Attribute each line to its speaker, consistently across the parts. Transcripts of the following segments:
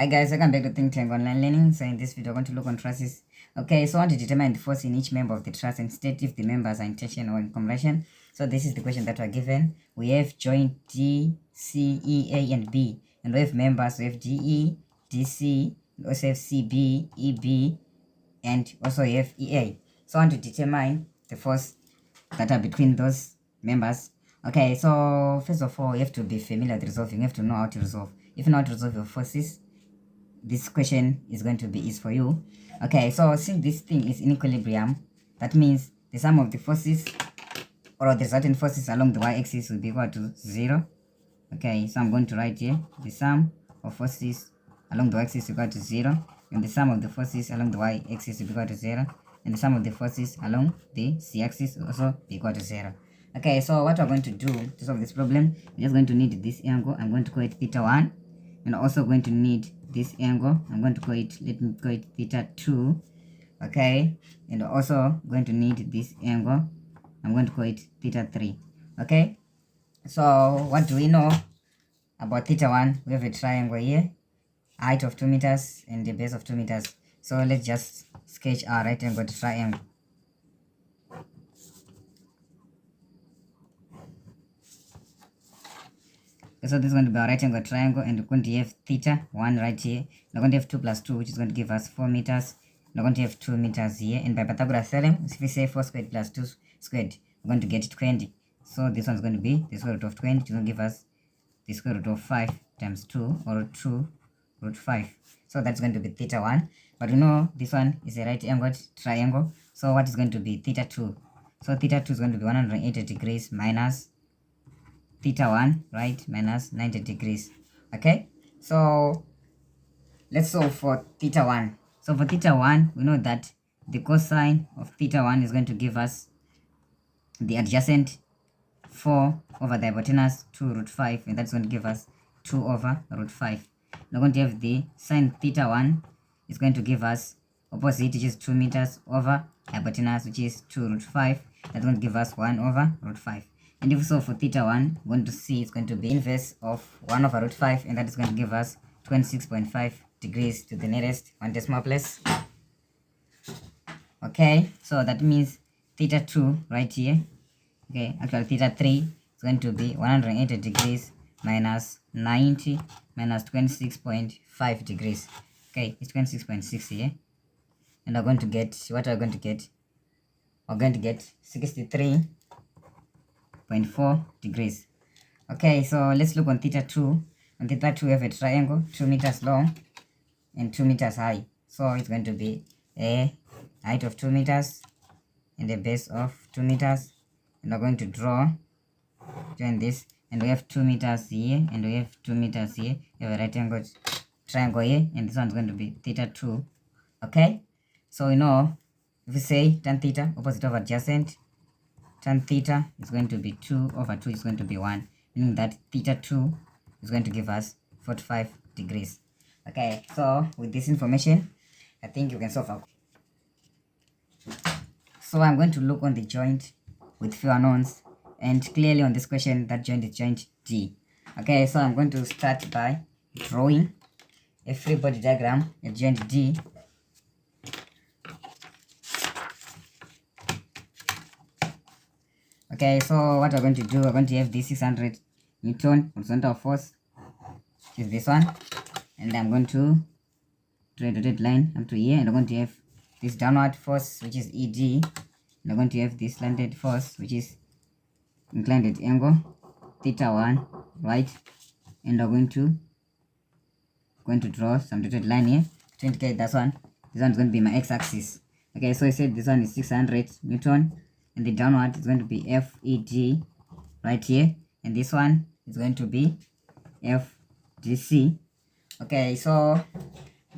Speaker 1: Hi guys, welcome back to Think Tank Online Learning. So in this video, I'm going to look on trusses. Okay, so I want to determine the force in each member of the truss and state if the members are in tension or in compression. So this is the question that we're given. We have joint D, C, E, A, and B. And we have members, we have DE, DC, we also have CB, EB, and also we have EA. So I want to determine the force that are between those members. Okay, so first of all, you have to be familiar with resolving. You have to know how to resolve. If you know how to resolve your forces, this question is going to be easy for you. Okay, so since this thing is in equilibrium, that means the sum of the forces or the certain forces along the y-axis will be equal to 0. Okay, so I'm going to write here the sum of forces along the y-axis is equal to 0, and the sum of the forces along the y-axis is equal to 0, and the sum of the forces along the z-axis also be equal to 0. Okay, so what we're going to do to solve this problem, we're just going to need this angle. I'm going to call it theta 1, and also going to need this angle. I'm going to call it, let me call it theta 2. Okay, and also going to need this angle. I'm going to call it theta 3. Okay, so what do we know about theta 1? We have a triangle here, height of 2 meters and the base of 2 meters. So let's just sketch our right angle triangle. So this is going to be our right angle triangle, and we're going to have theta 1 right here. We're going to have 2 plus 2, which is going to give us 4 meters. We're going to have 2 meters here, and by Pythagoras theorem, if we say 4 squared plus 2 squared, we're going to get 20. So this one's going to be the square root of 20, which will give us the square root of 5 times 2, or 2 root 5. So that's going to be theta 1. But we know this one is a right angled triangle. So what is going to be theta 2? So theta 2 is going to be 180 degrees minus theta 1, right, minus 90 degrees. Okay, so let's solve for theta 1. So for theta 1, we know that the cosine of theta 1 is going to give us the adjacent 4 over the hypotenuse 2 root 5, and that's going to give us 2 over root 5. We're going to have the sine theta 1 is going to give us opposite, which is 2 meters, over hypotenuse, which is 2 root 5. That's going to give us 1 over root 5. And if we solve for theta 1, we're going to see it's going to be inverse of 1 over root 5, and that is going to give us 26.5 degrees to the nearest 1 decimal place. Okay, so that means theta 2 right here, okay, actually theta 3 is going to be 180 degrees minus 90 minus 26.5 degrees. Okay, it's 26.6 here, and we're going to get, what are we going to get? We're going to get 63.4 degrees. Okay, so let's look on theta 2. On theta 2 we have a triangle 2 meters long and 2 meters high. So it's going to be a height of 2 meters and a base of 2 meters. And we're going to join this, and we have 2 meters here and we have 2 meters here. We have a right angle triangle here, and this one's going to be theta 2. Okay, so we know if we say tan theta, opposite of adjacent, tan theta is going to be 2 over 2 is going to be 1, meaning that theta 2 is going to give us 45 degrees. Okay, so with this information, I think you can solve out. So I'm going to look on the joint with few unknowns, and clearly on this question, that joint is joint D. Okay, so I'm going to start by drawing a free body diagram at joint D. Okay, so what we're going to do, we're going to have this 600 Newton horizontal force, which is this one, and I'm going to draw a dotted line up to here, and I'm going to have this downward force, which is ED, and I'm going to have this slanted force, which is inclined at angle theta 1, right, and we're going to draw some dotted line here to indicate this one is going to be my x-axis. Okay, so I said this one is 600 Newton, and the downward is going to be FEG right here, and this one is going to be FGC. Okay, so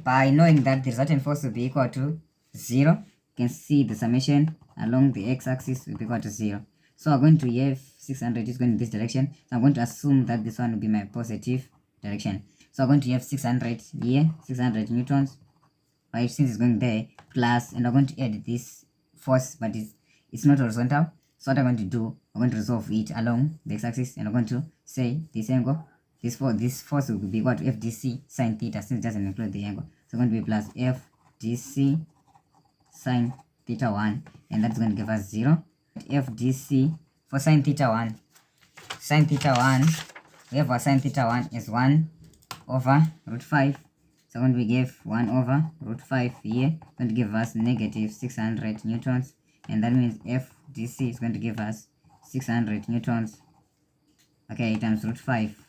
Speaker 1: by knowing that the resultant force will be equal to 0, you can see the summation along the x-axis will be equal to 0. So I'm going to have 600 is going in this direction, so I'm going to assume that this one will be my positive direction. So I'm going to have 600 here, 600 newtons, right, since it's going there, plus, and I'm going to add this force, but it's not horizontal. So what I'm going to do, I'm going to resolve it along the x-axis, and I'm going to say this angle this force will be equal to FDC sine theta, since it doesn't include the angle. So going to be plus FDC sine theta 1, and that's going to give us 0. FDC for sine theta 1, we have our sine theta 1 is 1 over root 5. So when we give 1 over root 5 here, going to give us negative 600 newtons, and that means FDC is going to give us 600 newtons, okay, times root 5,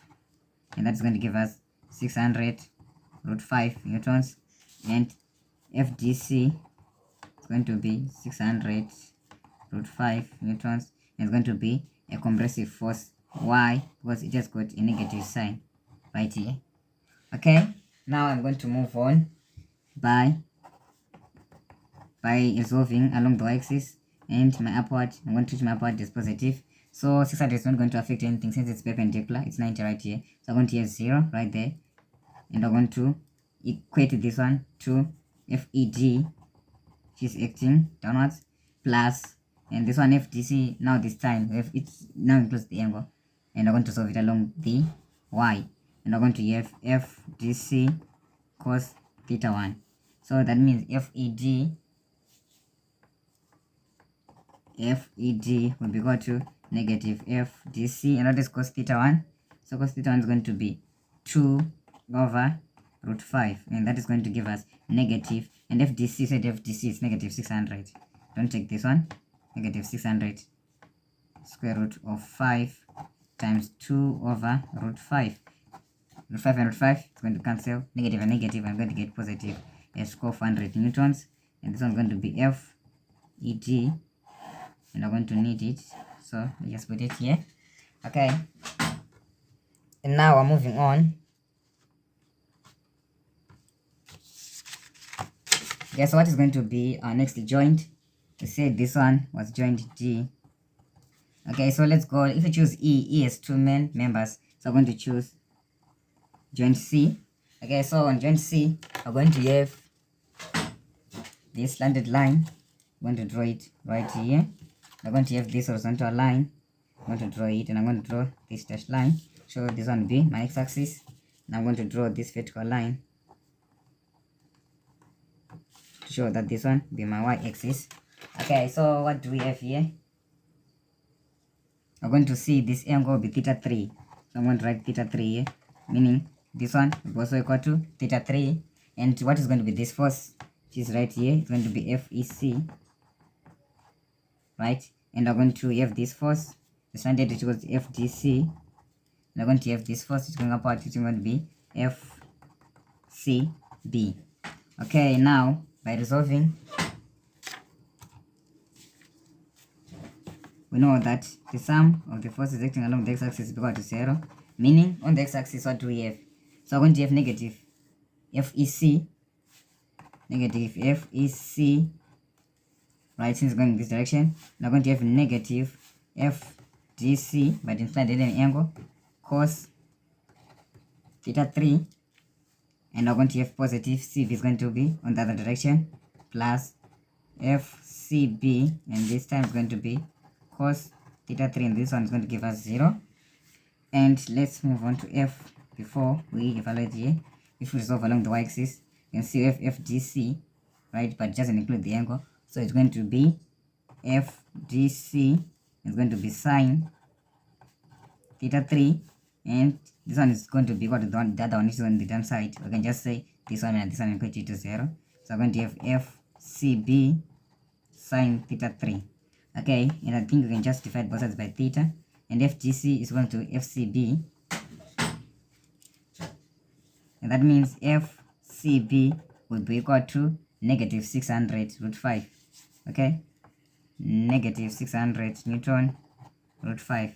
Speaker 1: and that's going to give us 600 root 5 newtons, and FDC is going to be 600 root 5 newtons, and it's going to be a compressive force. Why? Because it just got a negative sign right here. Okay, now I'm going to move on by resolving along the y-axis, and my upward, I'm going to treat my upward as positive. So 600 is not going to affect anything since it's perpendicular. It's 90 right here. So I'm going to have 0 right there, and I'm going to equate this one to FEG, which is acting downwards, plus, and this one FDC, now this time it's now includes the angle, and I'm going to solve it along the y, and I'm going to have FDC cos theta 1. So that means FEG will be equal to negative FDC, and that is cos theta 1. So cos theta 1 is going to be 2 over root 5, and that is going to give us negative, and FDC, said FDC is negative 600. Don't take this one, negative 600 square root of 5 times 2 over root 5. Root 5 and root 5 is going to cancel, negative and negative. I'm going to get positive, a score of 100 newtons, and this one's going to be FEG, and I'm going to need it, so we just put it here. Okay, and now we're moving on. Okay, so what is going to be our next joint? We said this one was joint G. Okay, so let's go. If you choose E has two main members, so I'm going to choose joint C. Okay, so on joint C, we're going to have this slanted line. I'm going to draw it right here. I'm going to have this horizontal line. I'm going to draw it, and I'm going to draw this dashed line. So this one will be my x-axis, and I'm going to draw this vertical line to show that this one will be my y-axis. Okay, so what do we have here? We're going to see this angle will be theta 3. So I'm going to write theta 3 here, meaning this one will also equal to theta 3. And what is going to be this force, which is right here, it's going to be FEC, right? And we're going to have this force, the standard, which was FDC. And we're going to have this force, which is going upward, which is going to be FCB. Okay, now by resolving, we know that the sum of the forces acting along the x-axis is equal to 0, meaning on the x-axis what do we have? So we're going to have negative FEC, right, since going in this direction. We're going to have negative FDC, but inside an angle, cos theta 3, and we're going to have positive CV is going to be on the other direction, plus FCB, and this time is going to be cos theta 3, and this one is going to give us 0. And let's move on to F before we evaluate here. If we resolve along the y-axis, you can see we have FDC, right, but it doesn't include the angle. So it's going to be FDC is going to be sine theta 3, and this one is going to be equal to the other one, which is on the down side. We can just say this one and this one and equate it to 0. So I'm going to have FCB sine theta 3. Okay, and I think we can just divide both sides by theta, and FDC is equal to FCB, and that means FCB will be equal to negative 600 root 5. Okay, negative 600 Newton root 5.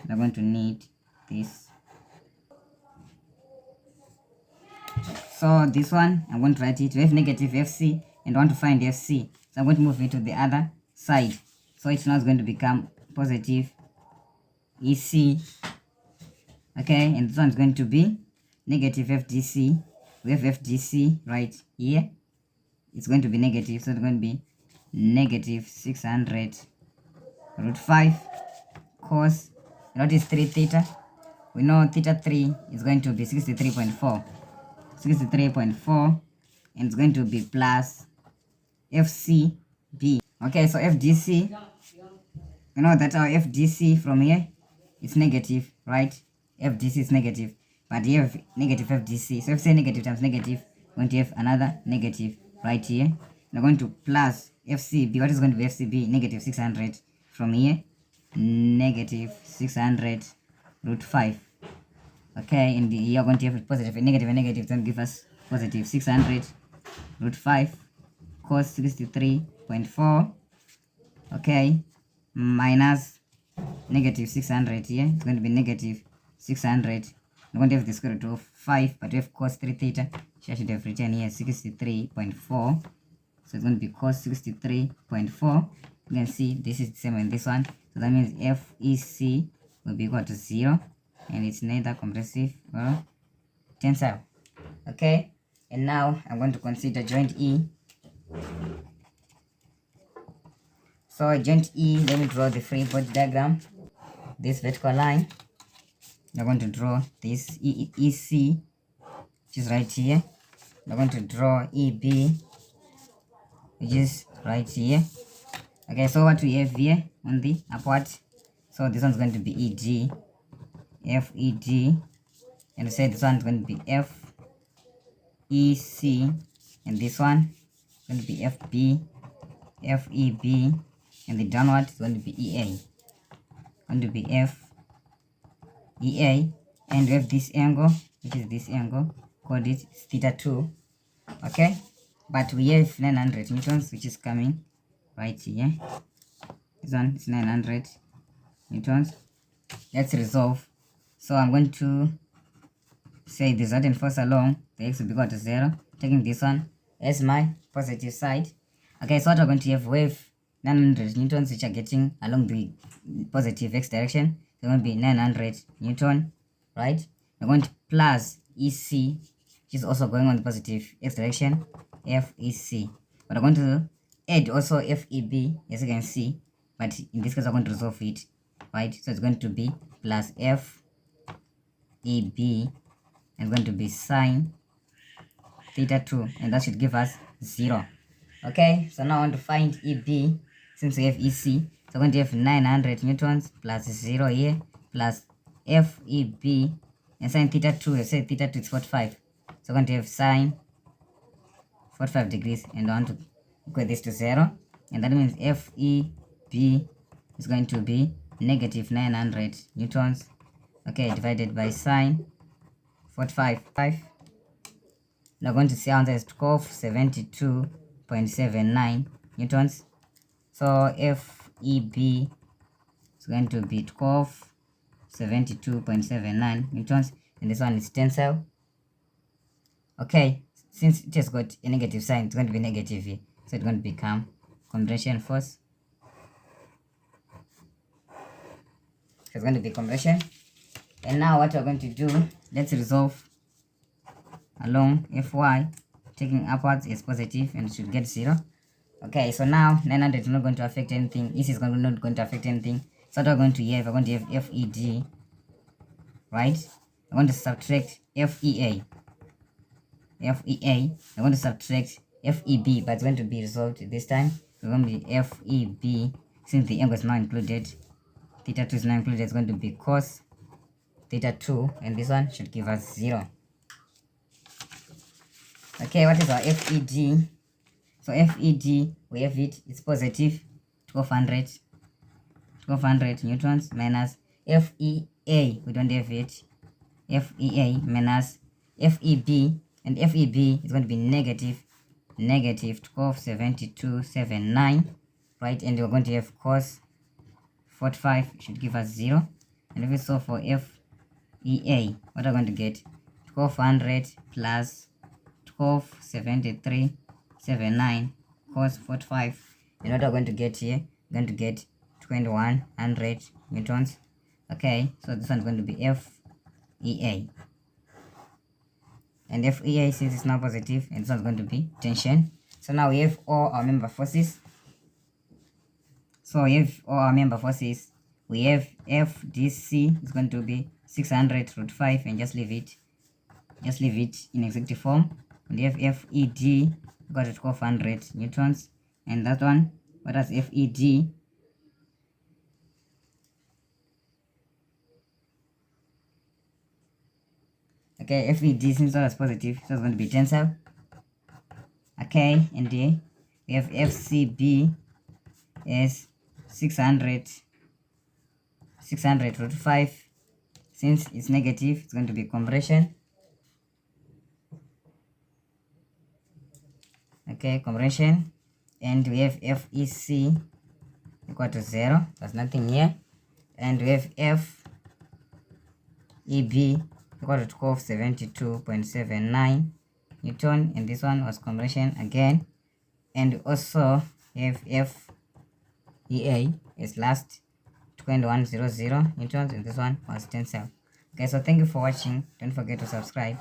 Speaker 1: And I'm going to need this. So this one, I'm going to write it. We have negative FC, and I want to find FC. So I'm going to move it to the other side. So it's now going to become positive EC. Okay, and this one is going to be negative FDC. We have FDC right here. It's going to be negative, so it's going to be negative 600 root 5 cos, what is 3 theta? we know theta 3 is going to be 63.4. 63.4, and it's going to be plus FCB. Okay, so FDC, you know that our FDC from here is negative, right? FDC is negative, but you have negative FDC. So if say negative times negative, we're going to have another negative right here. We're going to plus FCB. What is going to be FCB? Negative 600 from here. Negative 600 root 5. Okay, and you're going to have positive and negative, then give us positive 600 root 5 cos 63.4. Okay, minus negative 600 here. It's going to be negative 600. We're going to have the square root of 5, but we have cos 3 theta. So I should have written here 63.4. So it's going to be cos 63.4. You can see this is the same in this one. So that means FEC will be equal to 0. And it's neither compressive or tensile. Okay, and now I'm going to consider joint E. So joint E, let me draw the free body diagram. This vertical line, we're going to draw this EC, which is right here. We're going to draw EB, which is right here. Okay, so what we have here on the upward, so this one's going to be EG, FEG, and we say this one is going to be FEC, and this one is going to be FB, FEB, and the downward is going to be EA, going to be FEA, and we have this angle, which is this angle, called it theta 2. Okay, but we have 900 newtons, which is coming right here. This one is 900 newtons. Let's resolve. So I'm going to say the resultant force along the x will be equal to 0, taking this one as my positive side. Okay, so what we're going to have, we have 900 newtons which are getting along the positive x direction. They're going to be 900 newton, right? We're going to plus EC, which is also going on the positive x direction, FEC. But we're going to add also FEB, as you can see, but in this case we're going to resolve it, right? So it's going to be plus FEB, and going to be sine theta 2, and that should give us 0. Okay, so now I want to find EB since we have EC. So I'm going to have 900 newtons plus 0 here plus FEB, and sine theta 2, I say theta 2 is 45. So I'm going to have sine 45 degrees, and I want to equate this to 0, and that means FEB is going to be negative 900 newtons, okay, divided by sine 45. Now going to see how this is 72.79 newtons. So FEB is going to be 72.79 newtons, and this one is tensile. Okay, since it has got a negative sign, it's going to be negative here, so it's going to become compression force. So it's going to be compression. And now what we're going to do, let's resolve along FY, taking upwards is positive and it should get 0. Okay, so now 900 is not going to affect anything, this is not going to affect anything. So what we're going to have, we're going to have FEG, right? We're going to subtract FEA, we're going to subtract FEB, but it's going to be resolved this time. So it's going to be FEB, since the angle is now included, theta 2 is now included, it's going to be cos theta 2, and this one should give us 0. Okay, what is our FEG? So FEG, we have it's positive 1200 newtons, minus FEA, we don't have it, FEA minus FEB, and FEB is going to be negative 1272.79, right? And we're going to have cos 45, should give us 0. And if we solve for FEA, what are we going to get? 1200 plus 1273.79 cos 45, and what we're going to get here, we're going to get 2100 newtons. Okay, so this one's going to be FEA, and FEA, since it's now positive, and this one's going to be tension. So now we have all our member forces. So we have all our member forces. We have FDC is going to be 600 root 5 and just leave it in exact form. And you have FED equal to 1200 newtons, and that one, what does FED? Okay, FED, since that was positive, so it's going to be tensile. Okay, and we have FCB as 600 root 5. Since it's negative, it's going to be compression. Okay, compression. And we have FEC equal to 0. There's nothing here. And we have FEB equal to 1272.79 Newton. And this one was compression again. And also we have FEA is last 2100 Newtons. And this one was tensile. Okay, so thank you for watching. Don't forget to subscribe.